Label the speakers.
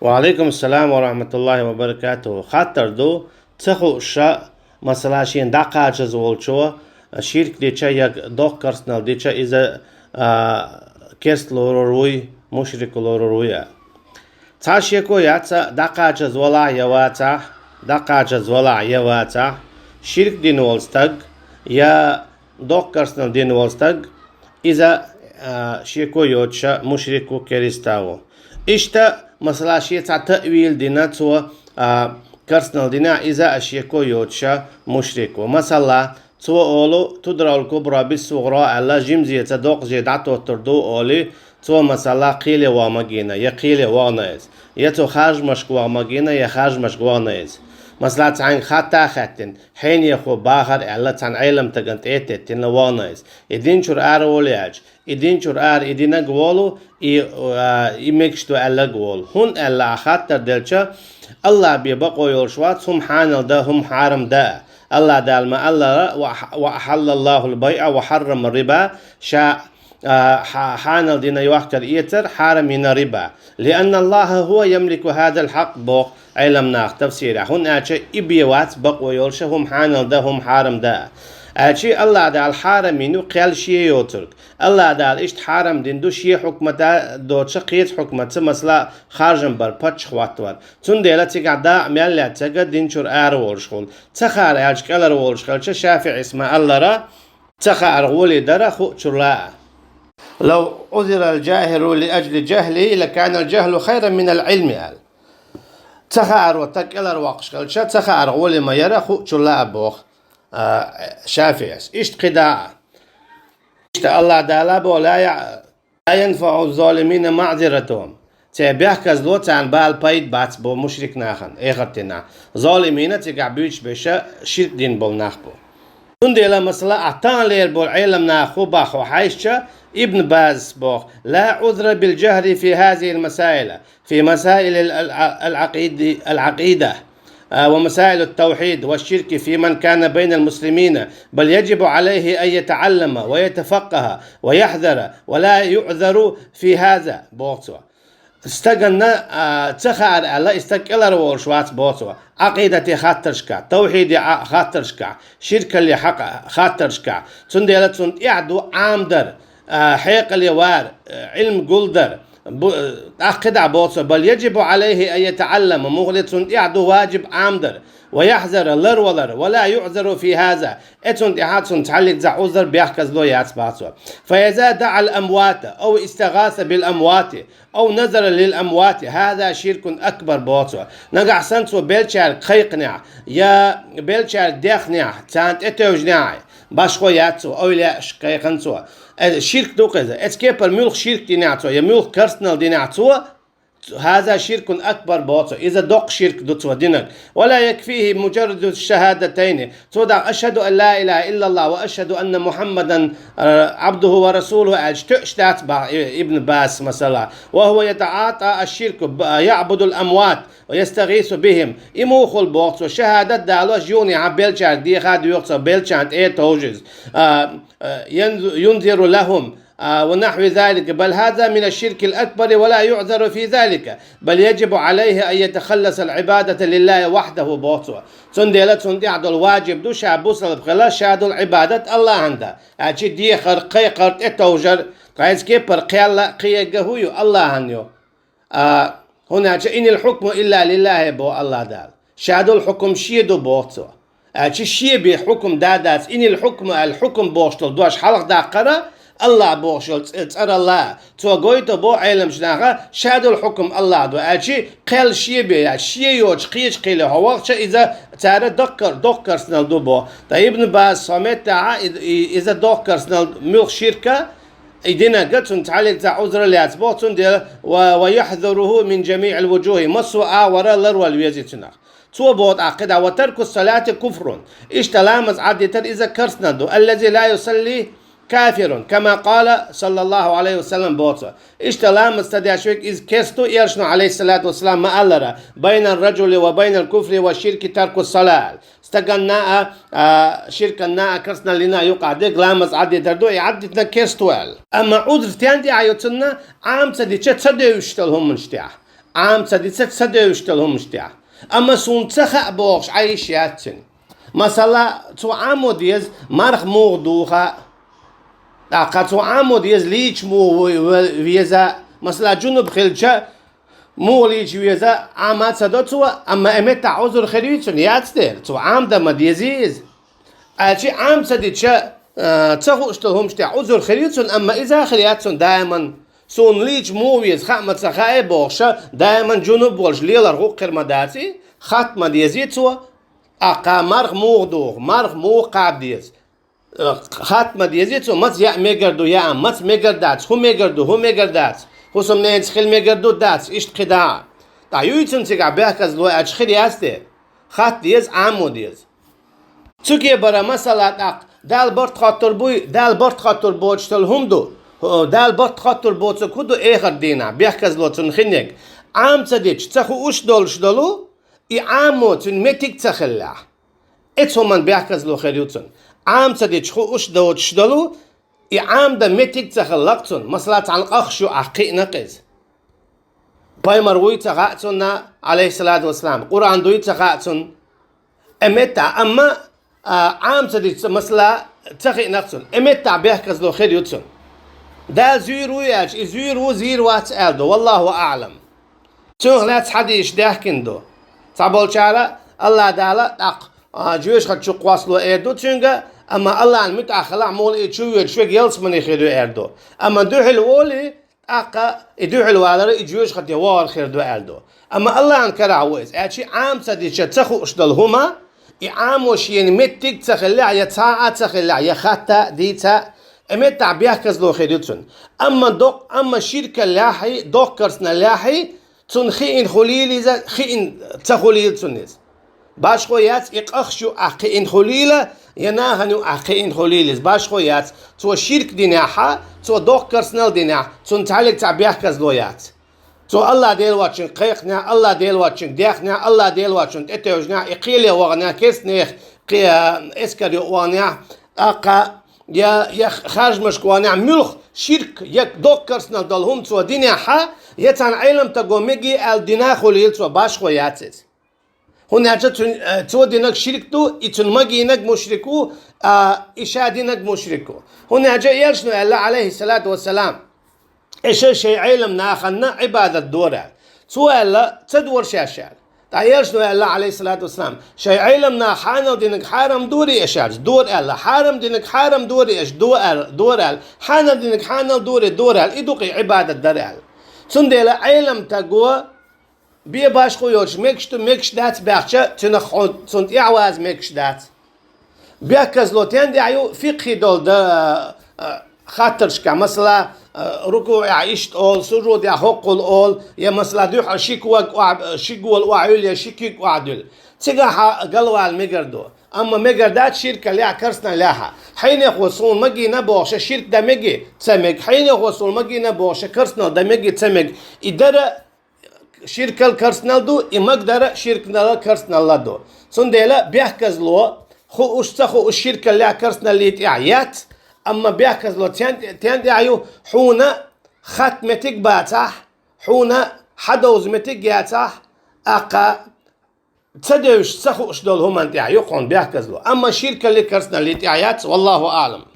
Speaker 1: وعليكم السلام ورحمة الله وبركاته. خاطر دو تخو شا مسلاشين دقاچ زولچو شرك ديچا يك دوك كرسنال ديچا إذا كرست لوروي مشرك لوروي تاشيكو ياتا دقاچ زولا يواتا دقاچ زولا يواتا شرك دين ولستگ يا دوك كرسنال دين ولستگ إذا شيكو يوتشا مشركو كريستاو إشتا مثلا شيء تأويل دينا تو كرسنال دينا إذا أشيكو يوتشا مشركو مثلا تو أولو تدرى الكبرى بالصغرى على جمزية تدوق جدعتو تردو أولي تو مثلا قيلة وامجينا يقيلة وانايز يتو خارج مشكو وامجينا يخارج مشكو وانايز مثلا تعين خطا خاتن حين يخو باخر على تعين علم تجنت تن وانايز يدين شر أرولياج يدين شر يدين جوالو يمكشتو على جوال هون على خاطر دلشة الله بيبقوا يرشوات هم حانل ده هم حرم ده الله دال ما الله وحل الله البيع وحرم الربا شاء حانل دينا يوحكر إيتر حرم من الربا لأن الله هو يملك هذا الحق بوق علمنا تفسيره هون أشي إبيوات بقوا يرشة هم حانل ده هم حرم ده أشي الله دال حرمينو قال شيء يوترك الله دال إشت حرم دين دو شيء حكمته دو شقيت حكمته مثلا خارجن بر بتش خواتور تون ديلا تقعدا ميلا تقعد دين شر ورشخول تخار أج كلر ورشخول شافع اسمه الله را تخار ولي درا خو شرلا لو عذر الجاهل لأجل جهله لكان الجهل خيرا من العلم قال تخار وتكلر وقشخول تخار ولي ما يرى خو شرلا بوخ شافعس إشت قداء إشت الله دالاب ولا ينفع الظالمين معذرتهم تبيح كزلوت عن بال بايد بات بو مشرك ناخن إغرتنا ظالمين تقع بيش بشا شرك دين بول ناخبو تنديلا مثلا أعطان لير بول علم ناخو باخو حيشة ابن باز بوخ لا عذر بالجهر في هذه المسائل في مسائل العقيدة ومسائل التوحيد والشرك في من كان بين المسلمين بل يجب عليه أن يتعلم ويتفقه ويحذر ولا يعذر في هذا بوتو استغنى تخار الله استقلر ورشوات بوتو عقيدة خاطرشكا توحيد خاطرشكا شرك اللي حق خاطرشكا تنديلا تند يعدو عامدر حيق اليوار علم قلدر أخدع بوصة بل يجب عليه أن يتعلم مغلط يعدو واجب عامدر ويحذر اللر ولر ولا يعذر في هذا اتون تحاتون تعلق ذا عذر بيحكز لو ياتباتو فإذا دعا الأموات أو استغاث بالأموات أو نظر للأموات هذا شرك أكبر بوتو نقع سنتو بيلشار قيقنع يا بيلشار ديخنع تانت اتوجنع باشخو ياتسو أو لا شقيقنتو شرك دوقزة اتكيبر ملخ شرك ديناتو يا ملخ كرسنال ديناتو هذا شرك أكبر بوتو إذا دق شرك دوتو دينك ولا يكفيه مجرد الشهادتين تودا أشهد أن لا إله إلا الله وأشهد أن محمدا عبده ورسوله أجتأشتات ابن باس مثلا وهو يتعاطى الشرك يعبد الأموات ويستغيث بهم إموخ البوتو شهادة دالو جوني عبيلشار دي خاد يوقت بيلشانت إيه توجز ينذر لهم ونحو ذلك بل هذا من الشرك الأكبر ولا يعذر في ذلك بل يجب عليه أن يتخلص العبادة لله وحده بوتو تنديلا تنديعد الواجب دو شابوس البخلا شادو العبادة الله عنده أجي دي خرقي قرط اتوجر قايز كيبر قيالا قيقهويو الله عنيو هنا إن الحكم إلا لله بو الله دال شادو الحكم شيدو بوتو أجي شي بحكم دادات إن الحكم بوشتل دوش حلق داقرة الله بوشل تسأل الله توقيت بو علم شناغا شاد الحكم الله دو أشي قل شيء بي شيء يوش قيش قيل هو إذا تعرف دكر سنال دو بو طيب ابن باز صمت إذا دكر سنال ملك شركة إدينا قلت نتعلق ذا عذر لأسبوتون دي ويحذره من جميع الوجوه مسوء وراء لروا الويزيتنا تو بود عقيدة وترك الصلاة كفر إيش تلامز عديتر إذا كرسنا دو الذي لا يصلي كافر كما قال صلى الله عليه وسلم بوصة اشتلام استدعشوك إذ كستو يرشنو عليه الصلاة والسلام ما ألرا بين الرجل وبين الكفر والشرك ترك الصلاة استقلنا شركنا كرسنا لنا يقع ديك لامز عدي دردو يعدتنا كستوال أما عذر تاندي عيوتنا عام تدي تصدي يشتلهم من اشتياح عام تدي تسدوشتلهم اشتيا اما سون تخا بوخش عايشاتن مثلا تو عامود يز مرخ موضوخا قاتو عامود يز ليش مو ويزا مثلا جنوب خلجة مو ليش ويزا عامات سدوتوا اما امتا عذر خريجن ياتستر تو عام ده مديزيز اشي عام سديتشا تخو اشتلهم اشتيا عذر خريجن اما اذا خرياتن دائما سون ليش مويز خامت سخاي بوخشة دائما جنوب بولش ليلر هو قرمداتي ختمة ديزيتوا اقا مرخ موغدوغ مرخ موغ قابديز ختمة ديزيتوا مت يا ميگردو يا مت ميگرداتس هو ميگرداتس هو سمنينس خيل ميگردو داتس اشت قدا تا يويتن تيگا بيحكز لو اچ خيل ياسته خط ديز عامو ديز تسوكي برا مسألة دال برد خاطر بوچتل هم دو دال برد خاطر بوچو كودو اخر دينا بيحكز لو تن خينيك عام تديش تخو اش دولو اي عامو تن متيك تخلع اتو من بيحكز لو خيريوتن عام تديش خو اش دولو اي عام دا متيك تخلقتن مثلا عن اخشو عقي نقز بايمر وي تغاتن عليه الصلاة والسلام قرآن دوي تغاتن امتا اما عام تديش مثلا تخي نقصن امتا بيحكز لو خيريوتن دا زيرو ياج زيرو وات الدو والله اعلم تون لا تحديش داكندو صابول شارع الله دالا اق جوش خد شو قواصلو اردو تشنجا اما الله المتاخلا مول يشوي شوي يلس من يخيرو اردو اما دو حلولي اقا يدو حلوالر يجوش خد يوار خيردو اردو اما الله انكر عويز اشي عام سدي تخو اشدل هما يعاموش يعني متك تخلع يا ساعه تخلع يا خطا ديتا امتع بيحكز لو خيرتون اما شركه لاحي دوكرسنا لاحي تون خين خليل خين تخليل تونس باش خويات اقخشو اقين خليله يناهنو اقين خليل باش خويات تو شرك ديناحا تو دوكرسنال ديناح تون تعلق تاع بيحكز لويات تو الله ديل واتشن قيقنا الله ديل واتشن ديخنا الله ديل واتشن اتوجنا اقيل وغنا كيسنيخ اسكر وانا اقا يا خارج مشكوانا ملخ شرك يك دوكرسنا دالهم تو ديناحا يتان علم تقوميجي الدينا خليل تو باش خوياتس هنا جت تو دينك شركتو يتن مجينك مشركو إشادينك مشركو هنا جاء يرشنو الله عليه الصلاة والسلام إيش شيء علم ناخنا عبادة دورة سؤال تدور شاشال تعيرشنو الله عليه الصلاة والسلام شيء علم ناخنا دينك حرام دوري إيشاج دور الله حرام دينك حرام دوري إيش دور حنا دينك حنا دوري إدوقي عبادة درال سندلا علم تقوى بيه باش خويوش ميكش دات باخشة تنخون سنت إعواز ميكش دات بيكز لوتين دي عيو فقه دول دا خاطرش مثلا ركوع عيشت أول سجود يا حقل أول يا مثلا دوح شيكوال وعيل يا شيكيك وعدل تيجا قالوا على المجردو اما مجردات شركة لها كرسنا لها حين يخوصون مجي نبوش الشرك ده مجي تسمج حين يخوصون مجي نبوش كرسنا ده مجي تسمج إدارة شركة الكرسنال دو إمقدر شركة الكرسنال دو سندلا بيحكز له خو اشتخو الشركة اللي كرسنال اللي تعيات أما بيحكز له تيان دعيو حونا ختمتك باتح حونا حدوزمتك جاتح أقا تصدقوش تسخو اشدول هم انت يقون بيحكز له أما الشركة اللي كرسنال اللي تعيات والله أعلم.